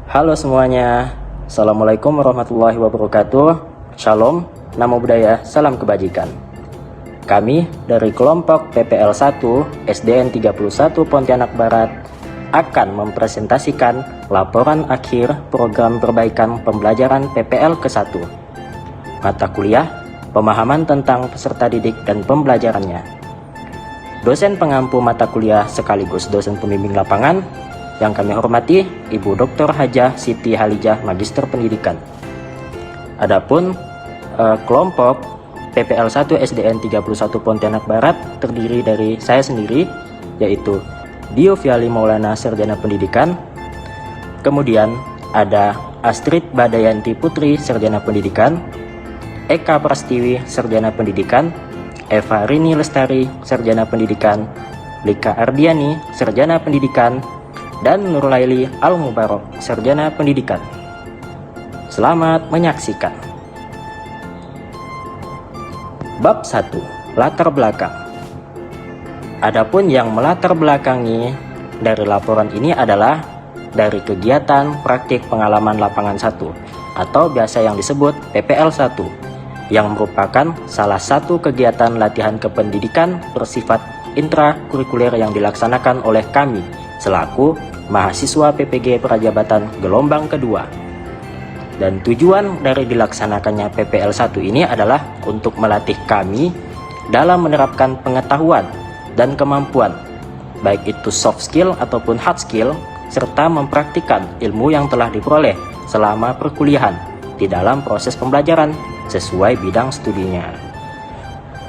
Halo semuanya, Assalamualaikum warahmatullahi wabarakatuh. Shalom, namo buddhaya, salam kebajikan. Kami dari kelompok PPL 1 SDN 31 Pontianak Barat akan mempresentasikan laporan akhir program perbaikan pembelajaran PPL ke-1. Mata kuliah, pemahaman tentang peserta didik dan pembelajarannya. Dosen pengampu mata kuliah sekaligus dosen pembimbing lapangan yang kami hormati, Ibu Dr. Hajah Siti Halijah, Magister Pendidikan. Adapun kelompok PPL 1 SDN 31 Pontianak Barat terdiri dari saya sendiri, yaitu Dio Fiali Maulana, Sarjana Pendidikan. Kemudian ada Astrid Badayanti Putri, Sarjana Pendidikan, Eka Prastiwi, Sarjana Pendidikan, Eva Rini Lestari, Sarjana Pendidikan, Lika Ardiani, Sarjana Pendidikan, dan Nurlaili Al-Mubarok, Sarjana Pendidikan. Selamat menyaksikan. Bab 1. Latar belakang. Adapun yang melatar belakangi dari laporan ini adalah dari kegiatan praktik pengalaman lapangan 1 atau biasa yang disebut PPL 1 yang merupakan salah satu kegiatan latihan kependidikan bersifat intrakurikuler yang dilaksanakan oleh kami selaku mahasiswa PPG Prajabatan gelombang kedua. Dan tujuan dari dilaksanakannya PPL 1 ini adalah untuk melatih kami dalam menerapkan pengetahuan dan kemampuan, baik itu soft skill ataupun hard skill, serta mempraktikkan ilmu yang telah diperoleh selama perkuliahan di dalam proses pembelajaran sesuai bidang studinya.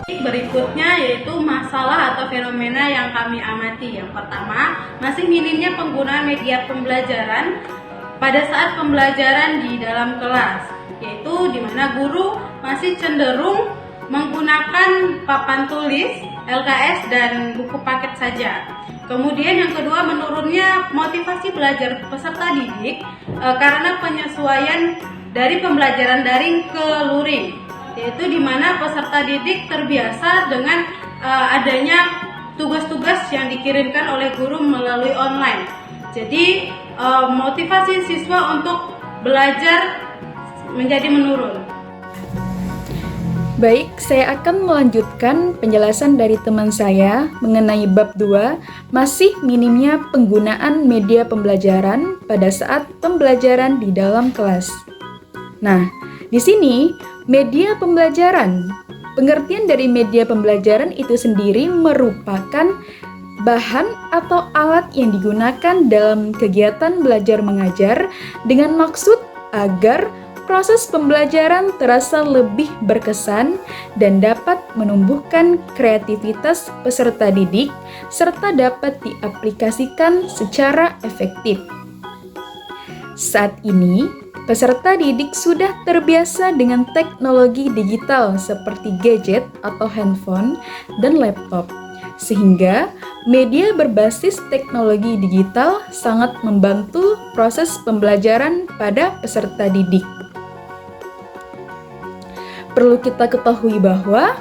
Berikutnya yaitu masalah atau fenomena yang kami amati. Yang pertama, masih minimnya penggunaan media pembelajaran pada saat pembelajaran di dalam kelas, yaitu di mana guru masih cenderung menggunakan papan tulis, LKS, dan buku paket saja. Kemudian yang kedua, menurunnya motivasi belajar peserta didik karena penyesuaian dari pembelajaran daring ke luring, yaitu di mana peserta didik terbiasa dengan adanya tugas-tugas yang dikirimkan oleh guru melalui online. Jadi motivasi siswa untuk belajar menjadi menurun. Baik, saya akan melanjutkan penjelasan dari teman saya mengenai bab 2, masih minimnya penggunaan media pembelajaran pada saat pembelajaran di dalam kelas. Nah, di sini media pembelajaran. Pengertian dari media pembelajaran itu sendiri merupakan bahan atau alat yang digunakan dalam kegiatan belajar mengajar dengan maksud agar proses pembelajaran terasa lebih berkesan dan dapat menumbuhkan kreativitas peserta didik serta dapat diaplikasikan secara efektif. Saat ini, peserta didik sudah terbiasa dengan teknologi digital seperti gadget atau handphone dan laptop, sehingga media berbasis teknologi digital sangat membantu proses pembelajaran pada peserta didik. Perlu kita ketahui bahwa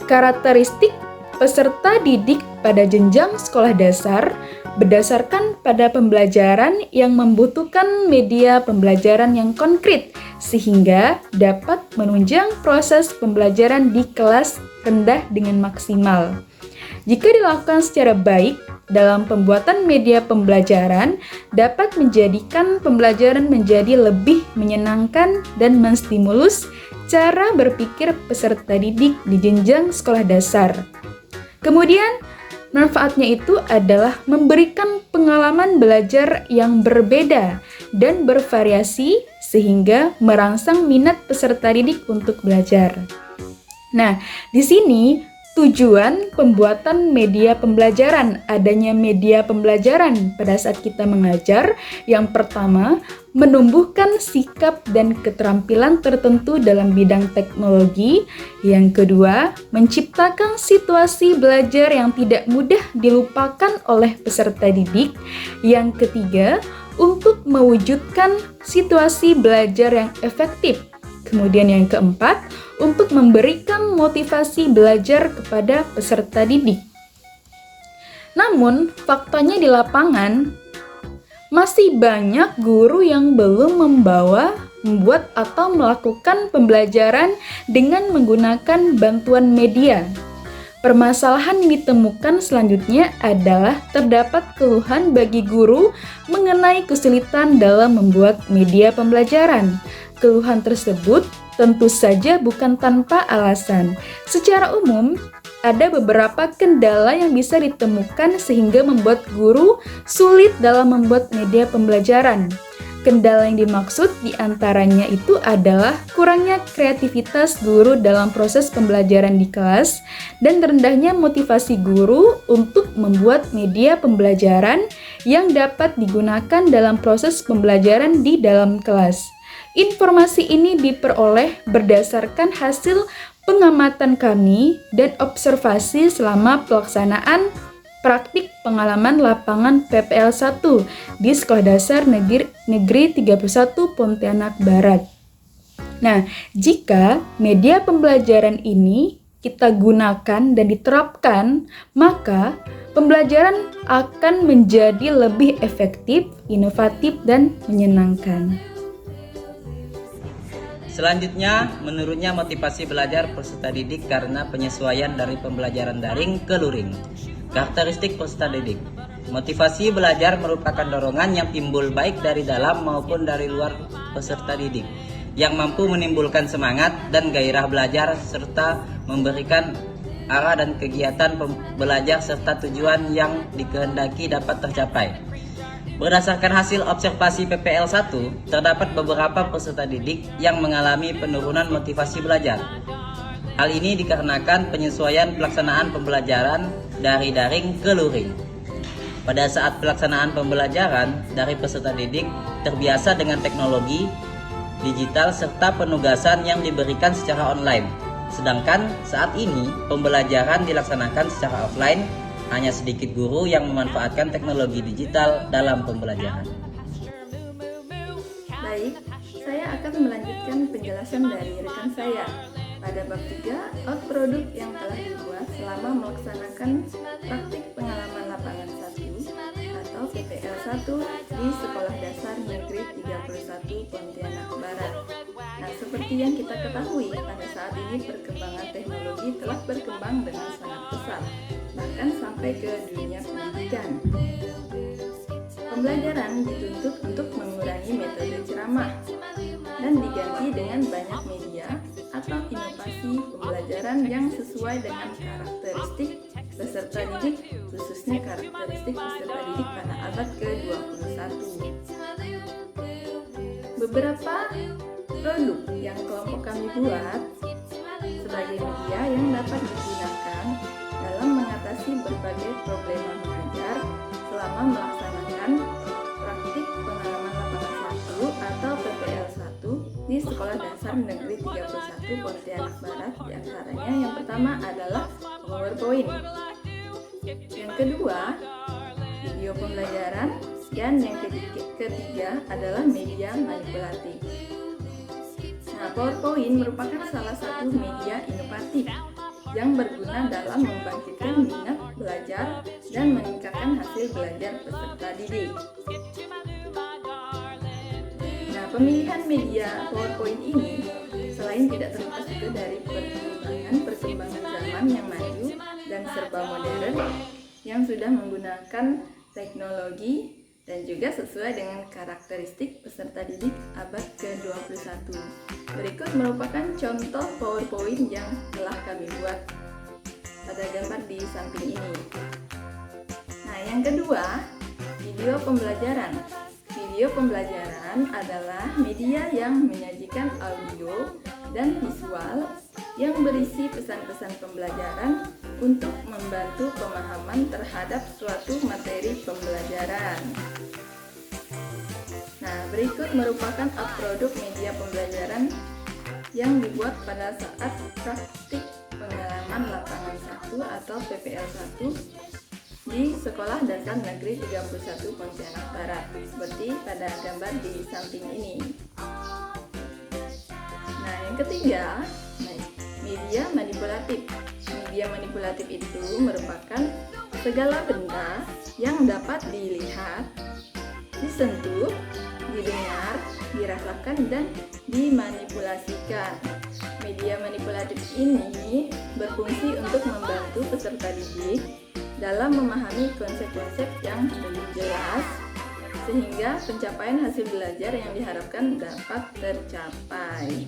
karakteristik peserta didik pada jenjang sekolah dasar berdasarkan pada pembelajaran yang membutuhkan media pembelajaran yang konkret sehingga dapat menunjang proses pembelajaran di kelas rendah dengan maksimal. Jika dilakukan secara baik dalam pembuatan media pembelajaran, dapat menjadikan pembelajaran menjadi lebih menyenangkan dan menstimulus cara berpikir peserta didik di jenjang sekolah dasar. Kemudian, manfaatnya itu adalah memberikan pengalaman belajar yang berbeda dan bervariasi sehingga merangsang minat peserta didik untuk belajar. Nah, di sini tujuan pembuatan media pembelajaran, adanya media pembelajaran pada saat kita mengajar, yang pertama, menumbuhkan sikap dan keterampilan tertentu dalam bidang teknologi. Yang kedua, menciptakan situasi belajar yang tidak mudah dilupakan oleh peserta didik. Yang ketiga, untuk mewujudkan situasi belajar yang efektif. Kemudian yang keempat, untuk memberikan motivasi belajar kepada peserta didik. Namun, faktanya di lapangan, masih banyak guru yang belum membuat atau melakukan pembelajaran dengan menggunakan bantuan media. Permasalahan yang ditemukan selanjutnya adalah terdapat keluhan bagi guru mengenai kesulitan dalam membuat media pembelajaran. Keluhan tersebut tentu saja bukan tanpa alasan. Secara umum, ada beberapa kendala yang bisa ditemukan sehingga membuat guru sulit dalam membuat media pembelajaran. Kendala yang dimaksud diantaranya itu adalah kurangnya kreativitas guru dalam proses pembelajaran di kelas dan rendahnya motivasi guru untuk membuat media pembelajaran yang dapat digunakan dalam proses pembelajaran di dalam kelas. Informasi ini diperoleh berdasarkan hasil pengamatan kami dan observasi selama pelaksanaan praktik pengalaman lapangan PPL 1 di Sekolah Dasar Negeri 31 Pontianak Barat. Nah, jika media pembelajaran ini kita gunakan dan diterapkan, maka pembelajaran akan menjadi lebih efektif, inovatif, dan menyenangkan. Selanjutnya, menurutnya motivasi belajar peserta didik karena penyesuaian dari pembelajaran daring ke luring. Karakteristik peserta didik. Motivasi belajar merupakan dorongan yang timbul baik dari dalam maupun dari luar peserta didik, yang mampu menimbulkan semangat dan gairah belajar serta memberikan arah dan kegiatan belajar serta tujuan yang dikehendaki dapat tercapai. Berdasarkan hasil observasi PPL 1, terdapat beberapa peserta didik yang mengalami penurunan motivasi belajar. Hal ini dikarenakan penyesuaian pelaksanaan pembelajaran dari daring ke luring. Pada saat pelaksanaan pembelajaran dari peserta didik terbiasa dengan teknologi digital serta penugasan yang diberikan secara online. Sedangkan saat ini pembelajaran dilaksanakan secara offline. Hanya sedikit guru yang memanfaatkan teknologi digital dalam pembelajaran. Baik, saya akan melanjutkan penjelasan dari rekan saya. Pada bab 3, outproduk yang telah dibuat selama melaksanakan praktik pengalaman lapangan 1 atau PPL 1 di Sekolah Dasar Negeri 31 Pontianak Barat. Nah, seperti yang kita ketahui, pada saat ini perkembangan teknologi telah berkembang dengan sangat pesat, bahkan sampai ke dunia pendidikan. Pembelajaran dituntut untuk mengurangi metode ceramah dan diganti dengan banyak media atau inovasi pembelajaran yang sesuai dengan karakteristik peserta didik, khususnya karakteristik peserta didik pada abad ke-21. Beberapa produk yang kelompok kami buat sebagai media yang dapat digunakan dalam mengatasi berbagai problema mengajar selama melaksanakan praktik pengalaman lapangan 1 atau PPL 1 di Sekolah Dasar Negeri 31 Pontianak Barat. Di antaranya yang pertama adalah PowerPoint, yang kedua video pembelajaran, dan yang ketiga adalah media manipulatif. Nah, PowerPoint merupakan salah satu media inovatif yang berguna dalam membangkitkan minat belajar dan meningkatkan hasil belajar peserta didik. Nah, pemilihan media PowerPoint ini selain tidak terlepas juga dari perkembangan zaman yang maju dan serba modern yang sudah menggunakan teknologi dan juga sesuai dengan karakteristik peserta didik abad ke-21. Berikut merupakan contoh PowerPoint yang telah kami buat pada gambar di samping ini. Nah, yang kedua, video pembelajaran. Video pembelajaran adalah media yang menyajikan audio dan visual yang berisi pesan-pesan pembelajaran untuk membantu pemahaman terhadap suatu materi pembelajaran. Nah, berikut merupakan produk media pembelajaran yang dibuat pada saat praktik pengalaman lapangan 1 atau PPL 1 di Sekolah Dasar Negeri 31 Pontianak Barat, seperti pada gambar di samping ini. Nah, yang ketiga, media manipulatif. Media manipulatif itu merupakan segala benda yang dapat dilihat, disentuh, didengar, dirasakan, dan dimanipulasikan. Media manipulatif ini berfungsi untuk membantu peserta didik dalam memahami konsep-konsep yang lebih jelas, sehingga pencapaian hasil belajar yang diharapkan dapat tercapai.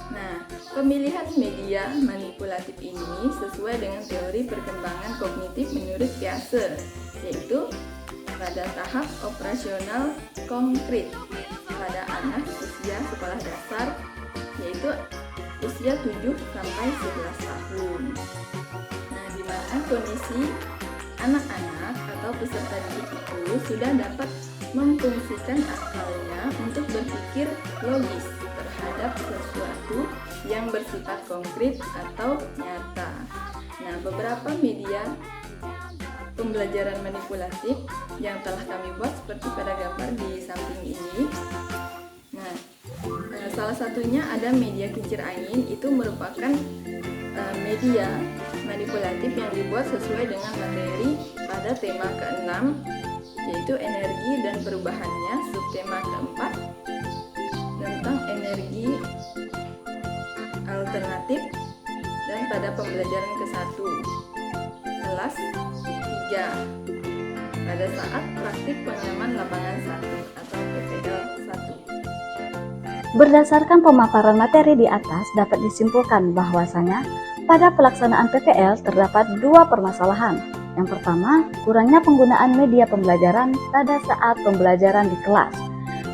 Nah, pemilihan media manipulatif ini sesuai dengan teori perkembangan kognitif menurut Piaget, yaitu pada tahap operasional konkret pada anak usia sekolah dasar, yaitu usia 7 sampai 11 tahun. Nah, di mana kondisi anak-anak atau peserta didik itu sudah dapat memfungsikan akalnya untuk berpikir logis terhadap sesuatu yang bersifat konkret atau nyata. Nah, beberapa media pembelajaran manipulatif yang telah kami buat seperti pada gambar di samping ini. Nah, salah satunya ada media kincir angin, itu merupakan media manipulatif yang dibuat sesuai dengan materi pada tema ke-6, yaitu energi dan perubahannya, subtema ke-4 tentang energi alternatif, dan pada pembelajaran ke-1 kelas 3 pada saat praktik pengalaman lapangan 1 atau PPL 1. Berdasarkan pemaparan materi di atas, dapat disimpulkan bahwasanya pada pelaksanaan PPL terdapat dua permasalahan. Yang pertama, kurangnya penggunaan media pembelajaran pada saat pembelajaran di kelas.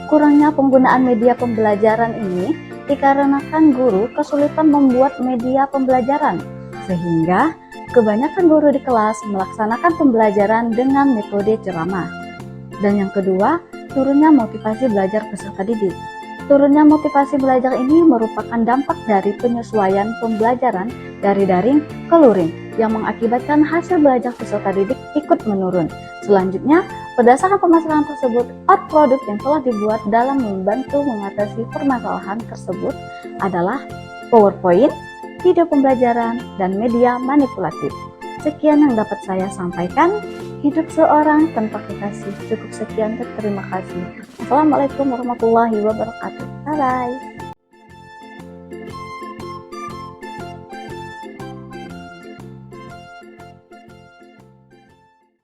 Kurangnya penggunaan media pembelajaran ini dikarenakan guru kesulitan membuat media pembelajaran, sehingga kebanyakan guru di kelas melaksanakan pembelajaran dengan metode ceramah. Dan yang kedua, turunnya motivasi belajar peserta didik. Turunnya motivasi belajar ini merupakan dampak dari penyesuaian pembelajaran dari daring ke luring yang mengakibatkan hasil belajar peserta didik ikut menurun. Selanjutnya, berdasarkan permasalahan tersebut, 4 produk yang telah dibuat dalam membantu mengatasi permasalahan tersebut adalah PowerPoint, video pembelajaran, dan media manipulatif. Sekian yang dapat saya sampaikan. Hidup seorang tanpa kekasih. Cukup sekian, terima kasih. Assalamualaikum warahmatullahi wabarakatuh. Bye-bye.